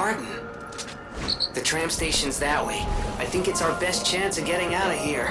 Martin. The tram station's that way. I think it's our best chance of getting out of here.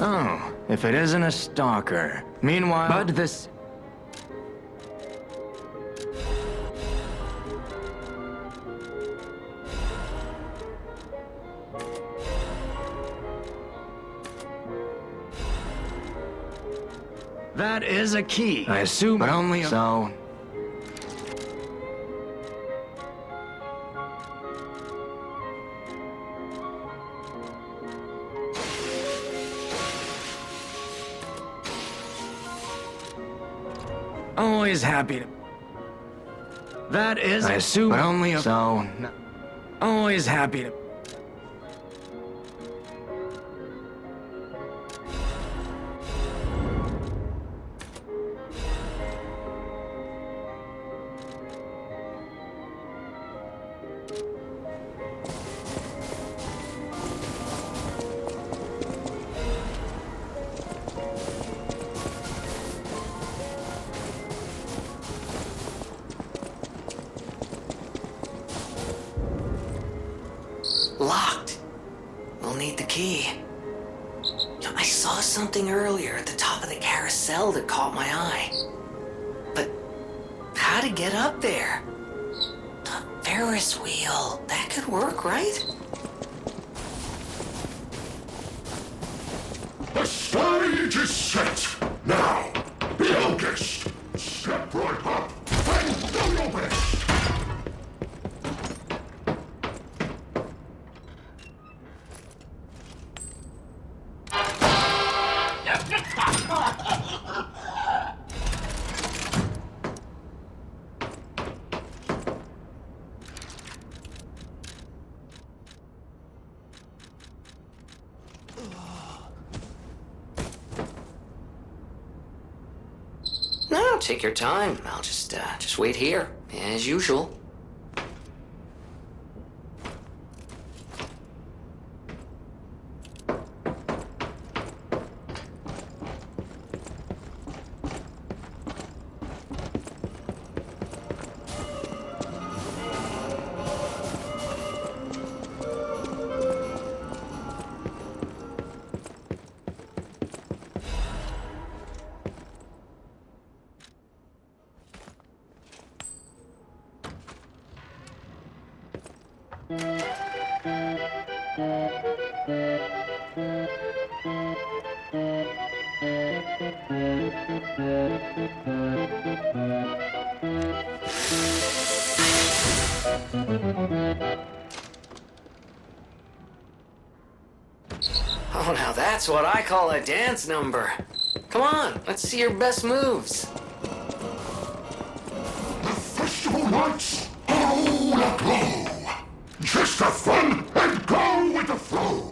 Oh, if it isn't a stalker. Meanwhile... But this... That is a key. I assume, but only so... Always happy to... That is... I assume, but only so... Always happy to... Locked. We'll need the key. I saw something earlier at the top of the carousel that caught my eye. But how to get up there? The Ferris wheel. That could work, right? The stage is set. Now, be our guest. Step right up and do your best. No, take your time. I'll just wait here, as usual. Oh, now that's what I call a dance number. Come on, let's see your best moves. The festival lights are all aglow. Just have fun and go with the flow.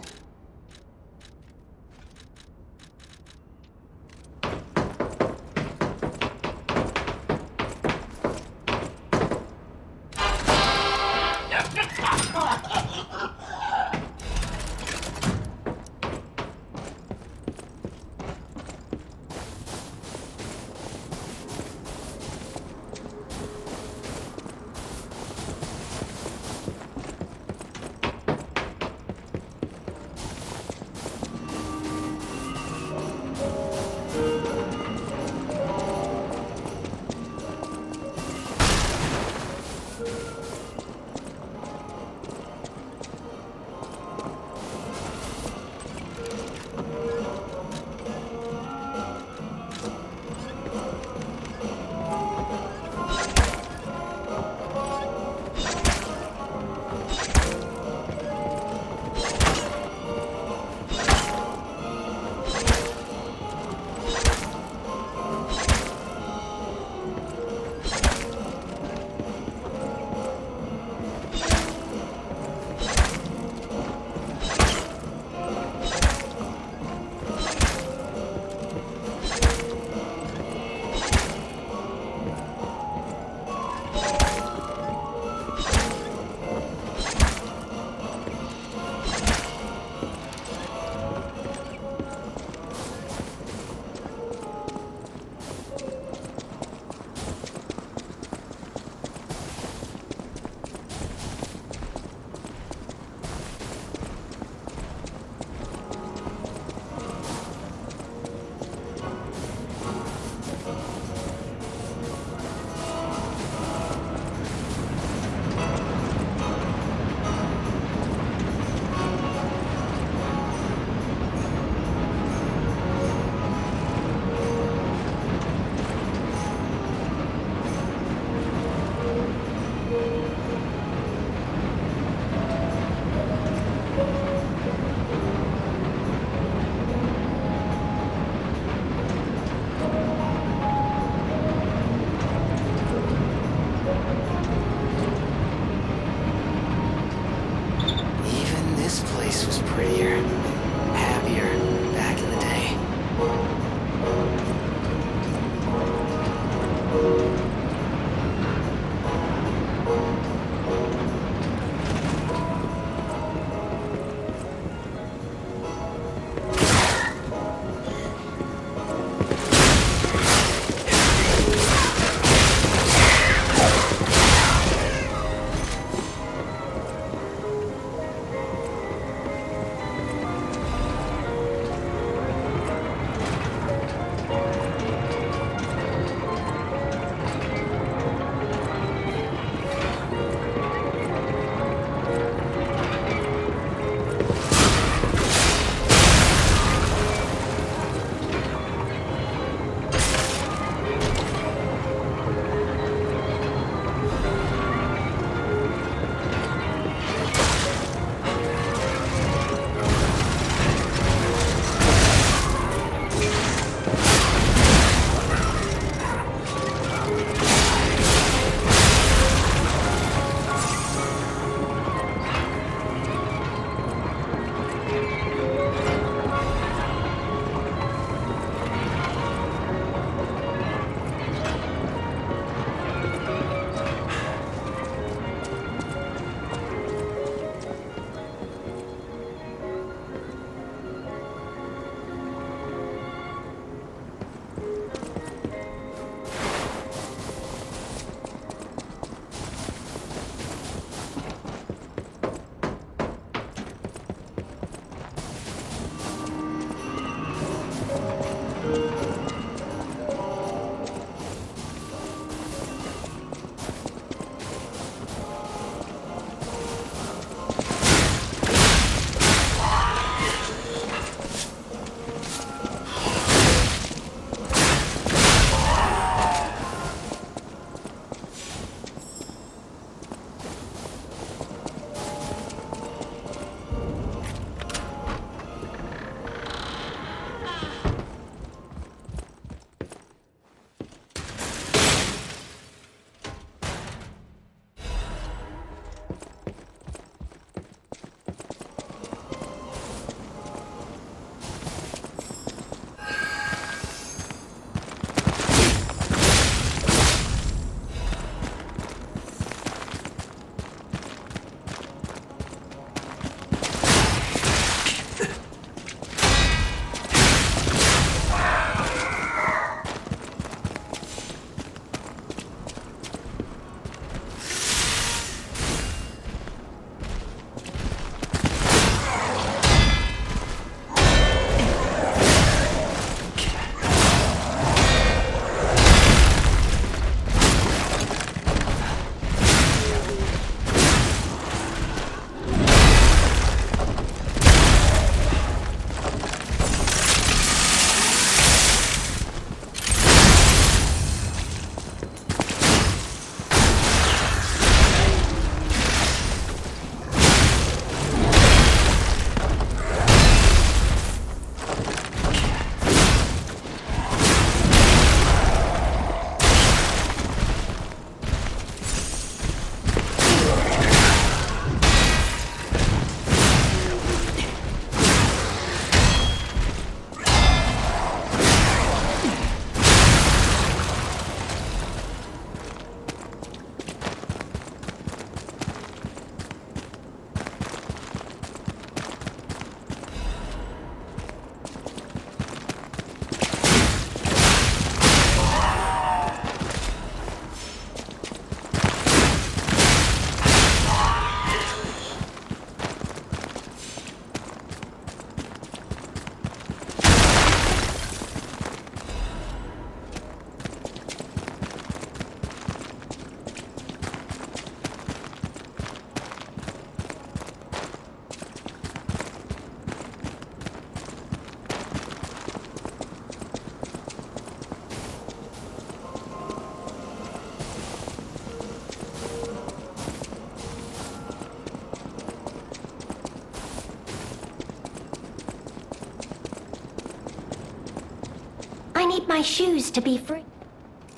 need my shoes to be free.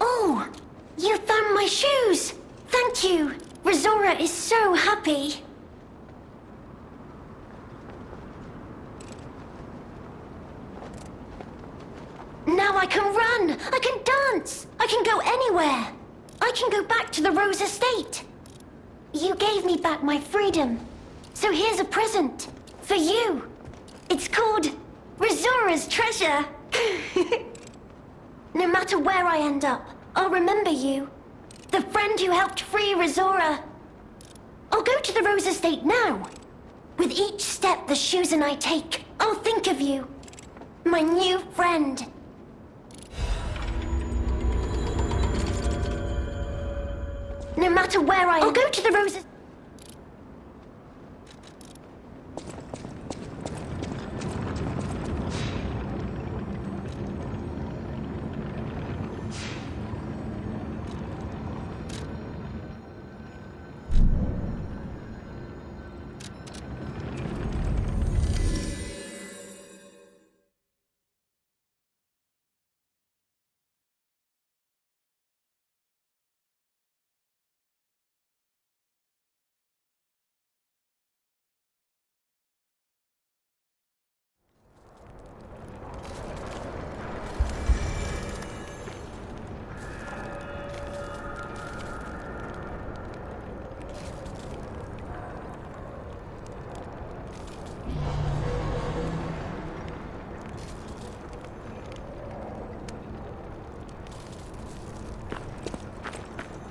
Oh, you found my shoes! Thank you! Rizora is so happy. Now I can run! I can dance! I can go anywhere! I can go back to the Rose Estate! You gave me back my freedom. So here's a present. For you. It's called Rizora's Treasure. No matter where I end up, I'll remember you. The friend who helped free Rizora. I'll go to the Rose Estate now. With each step the shoes and I take, I'll think of you. My new friend. No matter where I'll go to the Rose Estate.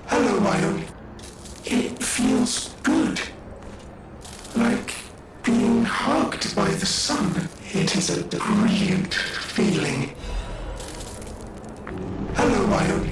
Hello, Ion. It feels good. Like being hugged by the sun. It is a brilliant feeling. Hello, Ion.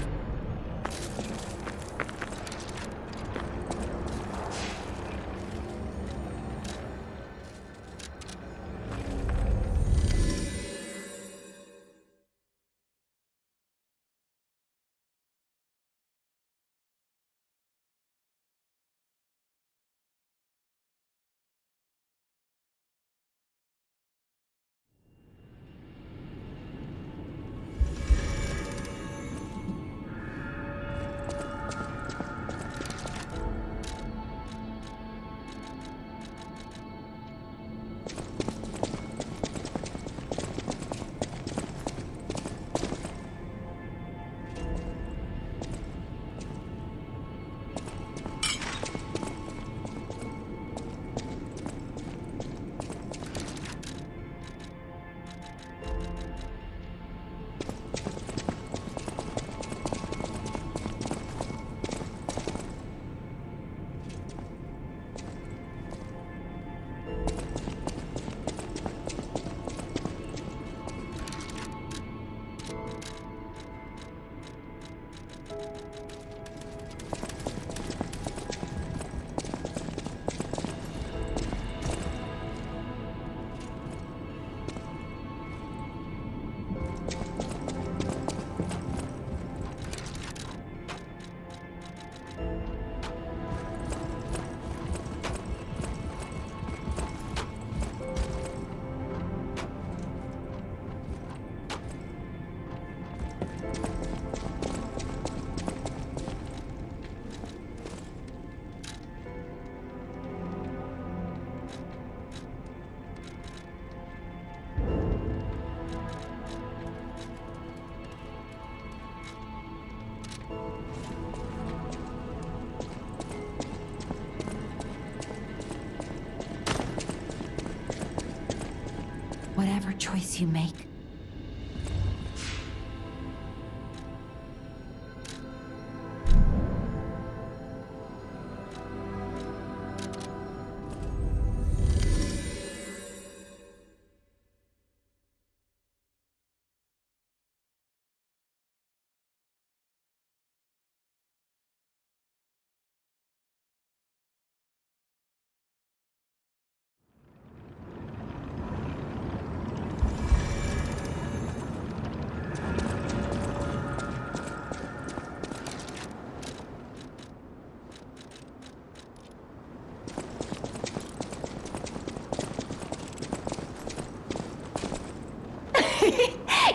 Whatever choice you make.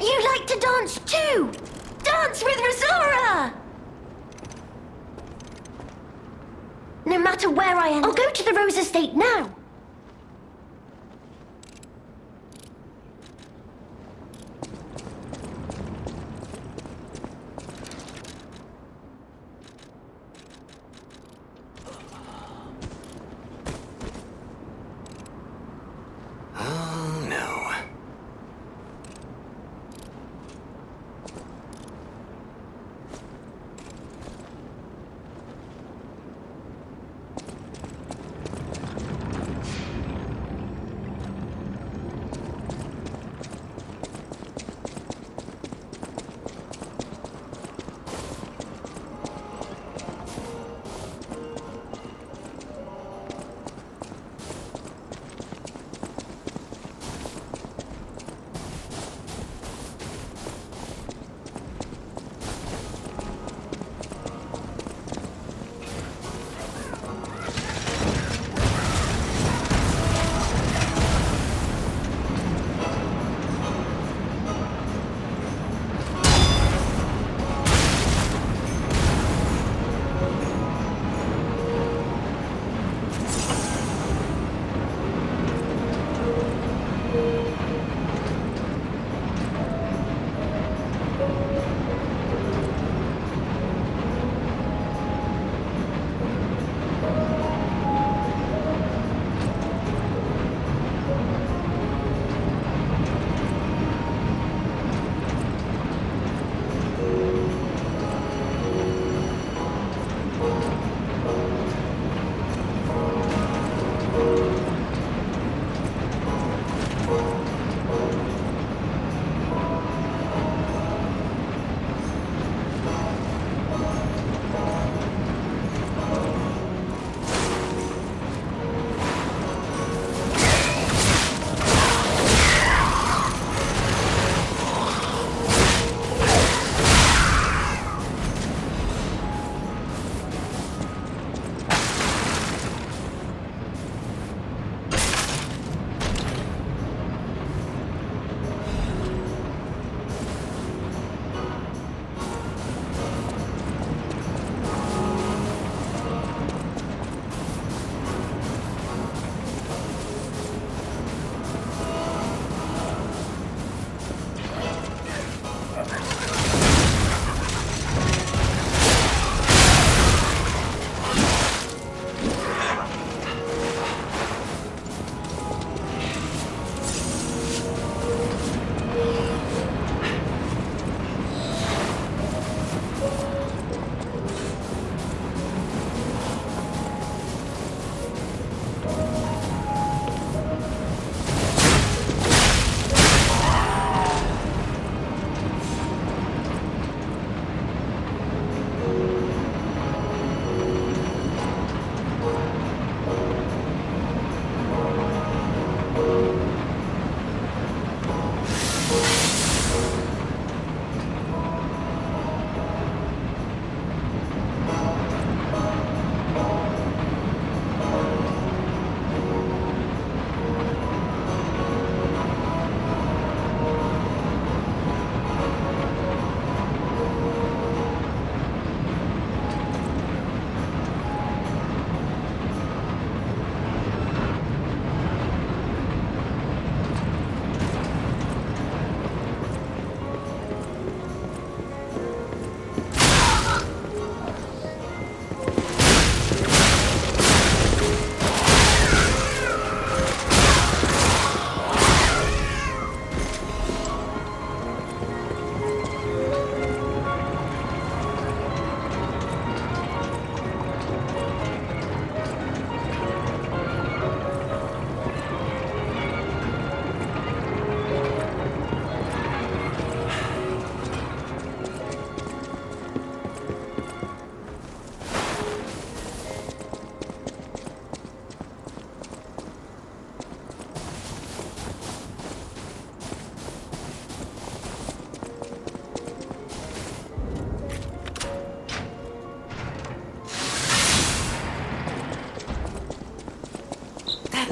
You like to dance too! Dance with Rosora! No matter where I am, I'll go to the Rose Estate now. Oh, no.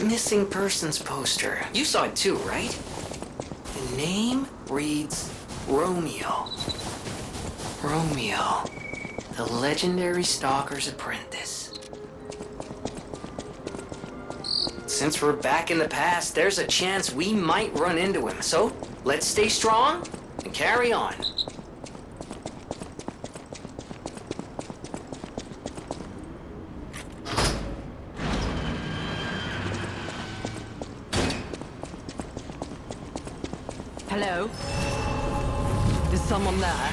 Missing persons poster. You saw it too, right? The name reads Romeo. Romeo, the legendary stalker's apprentice. Since we're back in the past, there's a chance we might run into him. So, let's stay strong and carry on. Hello? Is someone there?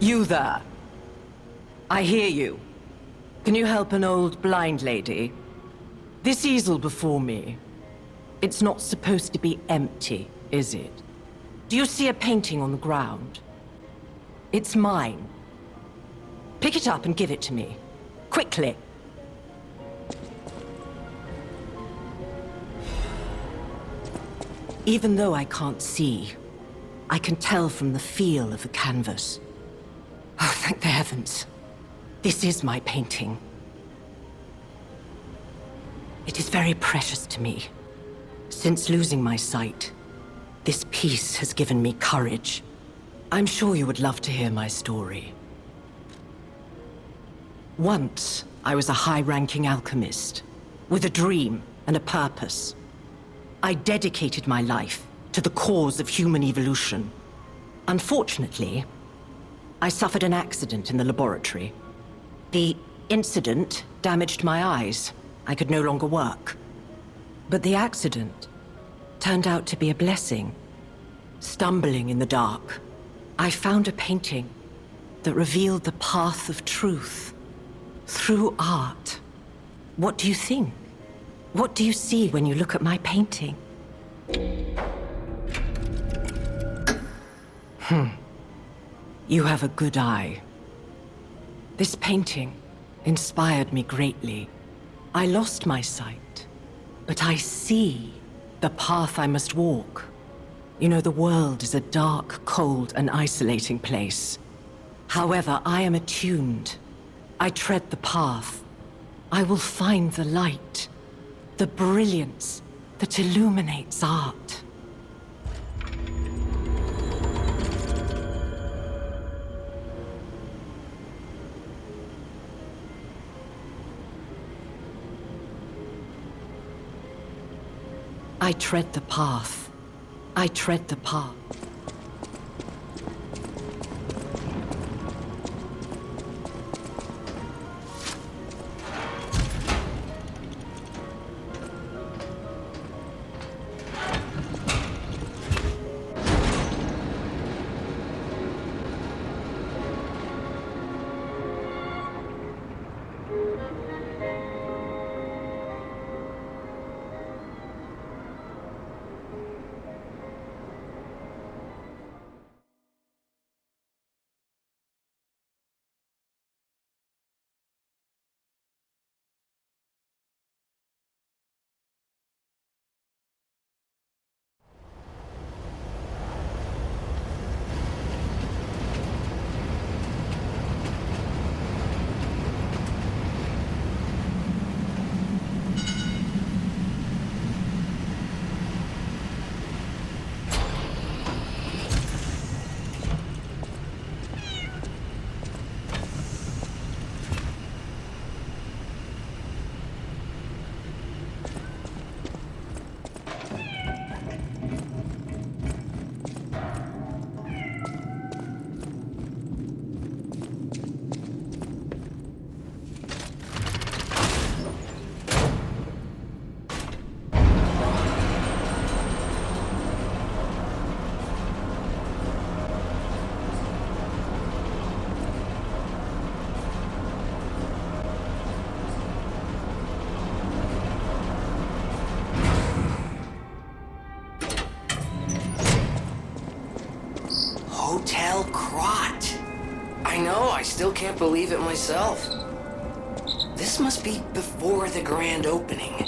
You there? I hear you. Can you help an old blind lady? This easel before me, it's not supposed to be empty, is it? Do you see a painting on the ground? It's mine. Pick it up and give it to me. Quickly. Even though I can't see, I can tell from the feel of the canvas. Oh, thank the heavens. This is my painting. It is very precious to me. Since losing my sight, this piece has given me courage. I'm sure you would love to hear my story. Once, I was a high-ranking alchemist, with a dream and a purpose. I dedicated my life to the cause of human evolution. Unfortunately, I suffered an accident in the laboratory. The incident damaged my eyes. I could no longer work. But the accident turned out to be a blessing. Stumbling in the dark, I found a painting that revealed the path of truth through art. What do you think? What do you see when you look at my painting? You have a good eye. This painting inspired me greatly. I lost my sight, but I see the path I must walk. You know, the world is a dark, cold, and isolating place. However, I am attuned. I tread the path. I will find the light, the brilliance that illuminates art. I tread the path. I tread the path. Hotel Crot. I know, I still can't believe it myself. This must be before the grand opening.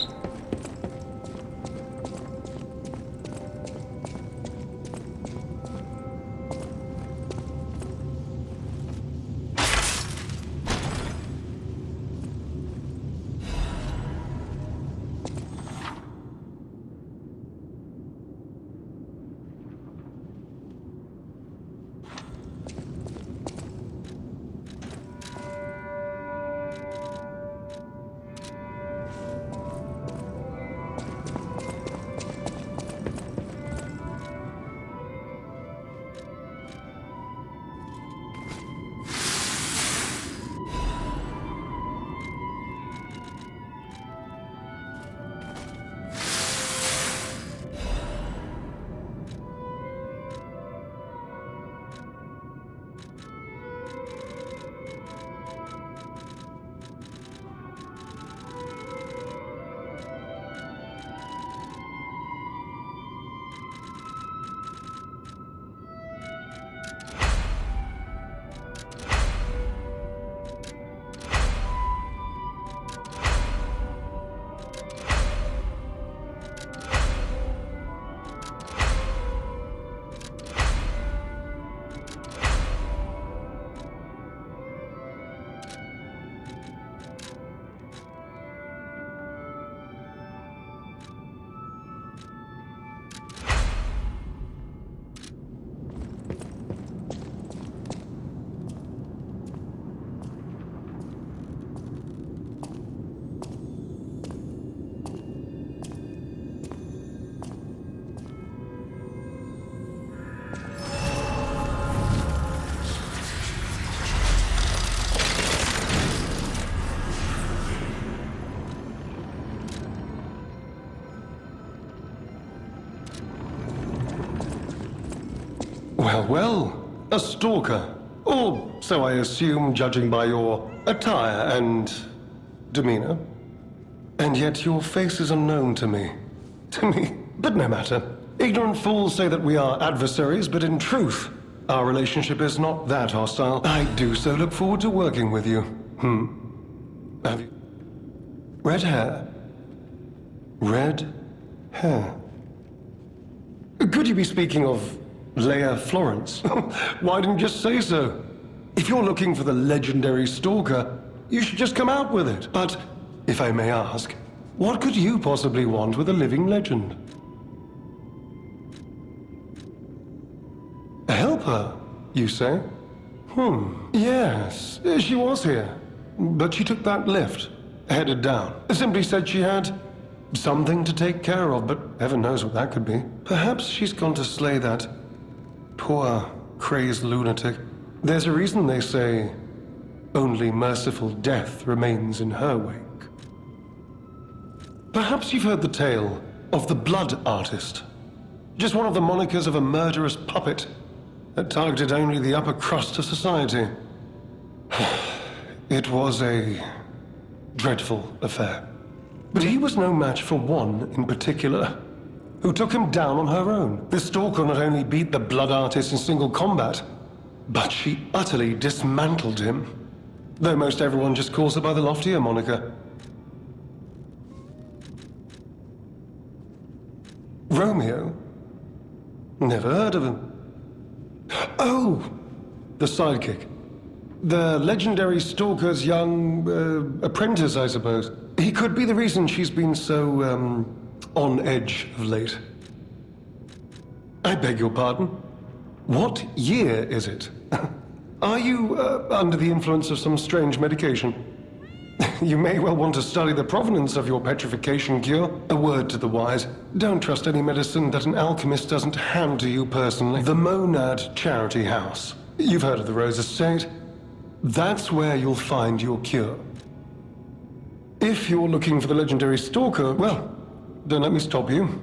Well, well, a stalker. Or so I assume, judging by your attire and demeanor. And yet your face is unknown to me. To me, but no matter. Ignorant fools say that we are adversaries, but in truth, our relationship is not that hostile. I do so look forward to working with you. Have you... Red hair? Red hair. Could you be speaking of Leia Florence? Why didn't you just say so? If you're looking for the legendary stalker, you should just come out with it. But, if I may ask, what could you possibly want with a living legend? Help her, you say? Yes, she was here. But she took that lift, headed down. Simply said she had something to take care of, but heaven knows what that could be. Perhaps she's gone to slay that poor, crazed lunatic. There's a reason they say only merciful death remains in her wake. Perhaps you've heard the tale of the Blood Artist. Just one of the monikers of a murderous puppet that targeted only the upper crust of society. It was a dreadful affair. But he was no match for one in particular, who took him down on her own. The stalker not only beat the Blood Artist in single combat, but she utterly dismantled him. Though most everyone just calls her by the loftier moniker. Romeo? Never heard of him. Oh! The sidekick. The legendary stalker's young, apprentice, I suppose. He could be the reason she's been so, on edge of late. I beg your pardon? What year is it? Are you, under the influence of some strange medication? You may well want to study the provenance of your petrification cure. A word to the wise. Don't trust any medicine that an alchemist doesn't hand to you personally. The Monad Charity House. You've heard of the Rose Estate? That's where you'll find your cure. If you're looking for the legendary stalker, well, don't let me stop you.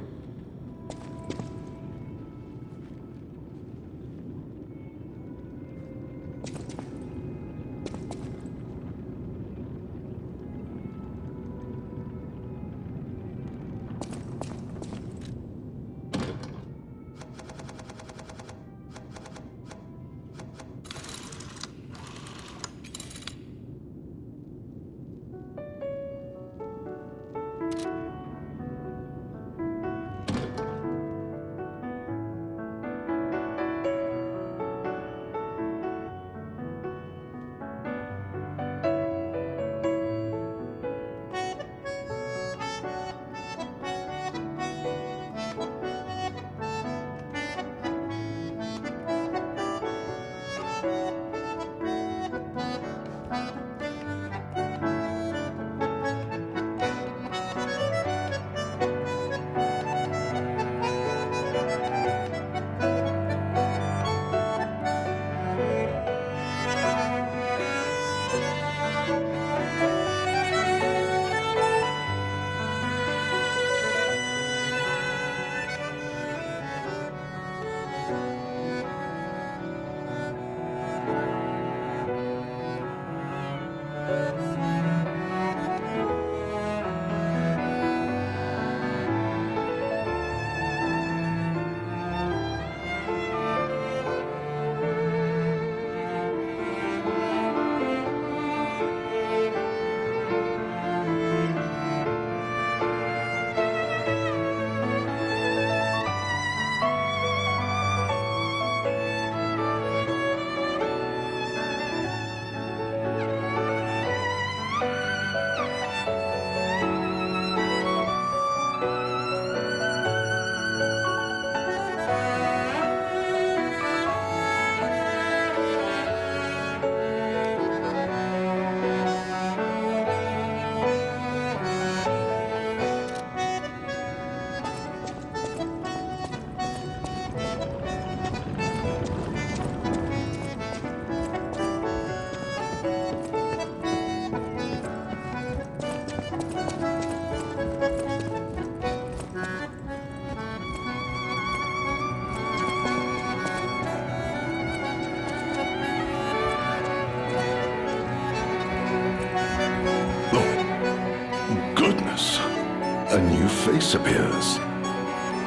new face appears.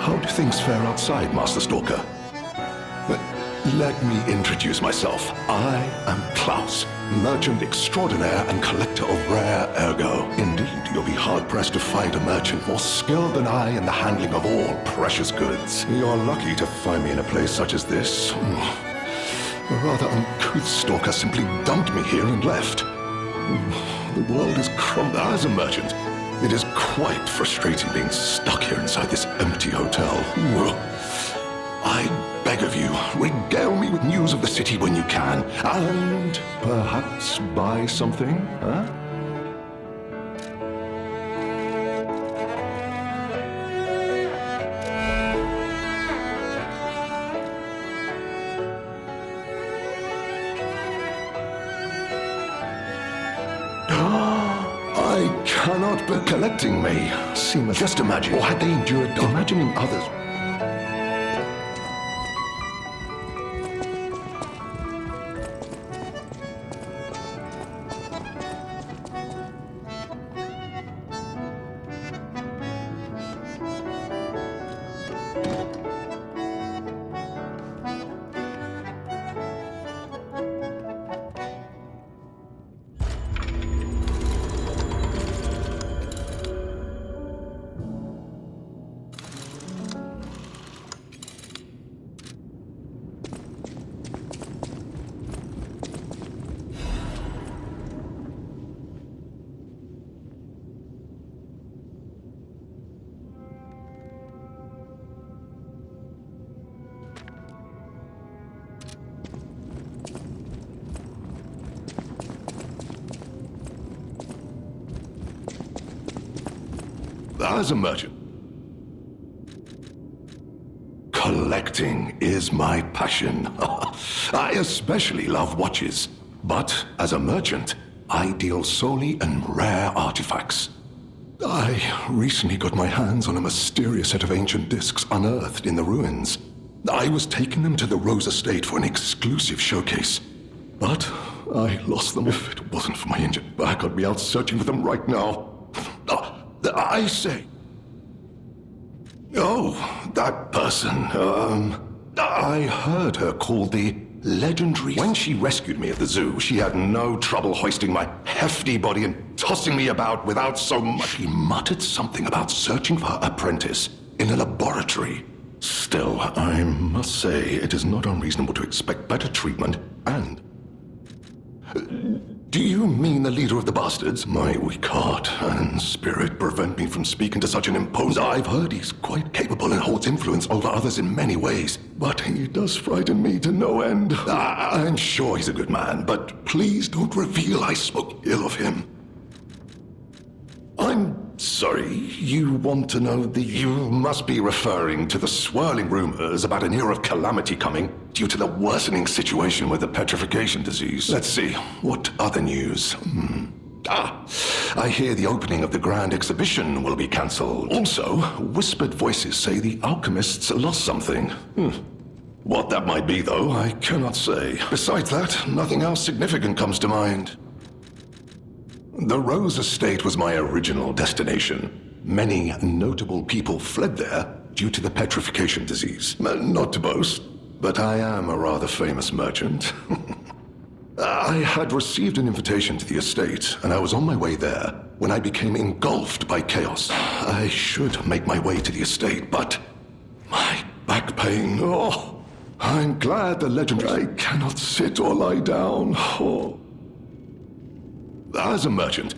How do things fare outside, Master Stalker? Let me introduce myself. I am Klaus, merchant extraordinaire and collector of rare ergo. Indeed, you'll be hard-pressed to find a merchant more skilled than I in the handling of all precious goods. You're lucky to find me in a place such as this. A rather uncouth stalker simply dumped me here and left. The world is crumbling. As a merchant, it is quite frustrating being stuck here inside this empty hotel. I beg of you, regale me with news of the city when you can, and perhaps buy something, huh? I cannot be collecting me. Just imagine, or had they endured imagining others? As a merchant, collecting is my passion. I especially love watches. But as a merchant, I deal solely in rare artifacts. I recently got my hands on a mysterious set of ancient discs unearthed in the ruins. I was taking them to the Rose Estate for an exclusive showcase. But I lost them. If it wasn't for my injured back, I'd be out searching for them right now. I say... Oh, that person, I heard her called the legendary... When she rescued me at the zoo, she had no trouble hoisting my hefty body and tossing me about without so much... She muttered something about searching for her apprentice in a laboratory. Still, I must say, it is not unreasonable to expect better treatment, and... Do you mean the leader of the bastards? My weak heart and spirit prevent me from speaking to such an imposer. I've heard he's quite capable and holds influence over others in many ways, but he does frighten me to no end. I'm sure he's a good man, but please don't reveal I spoke ill of him. I'm sorry, you want to know the... You must be referring to the swirling rumors about an era of calamity coming due to the worsening situation with the petrification disease. Let's see, what other news? I hear the opening of the Grand Exhibition will be cancelled. Also, whispered voices say the alchemists lost something. What that might be, though, I cannot say. Besides that, nothing else significant comes to mind. The Rose Estate was my original destination. Many notable people fled there due to the petrification disease. Not to boast, but I am a rather famous merchant. I had received an invitation to the estate, and I was on my way there when I became engulfed by chaos. I should make my way to the estate, but my back pain, I'm glad the legendary... I cannot sit or lie down, As a merchant,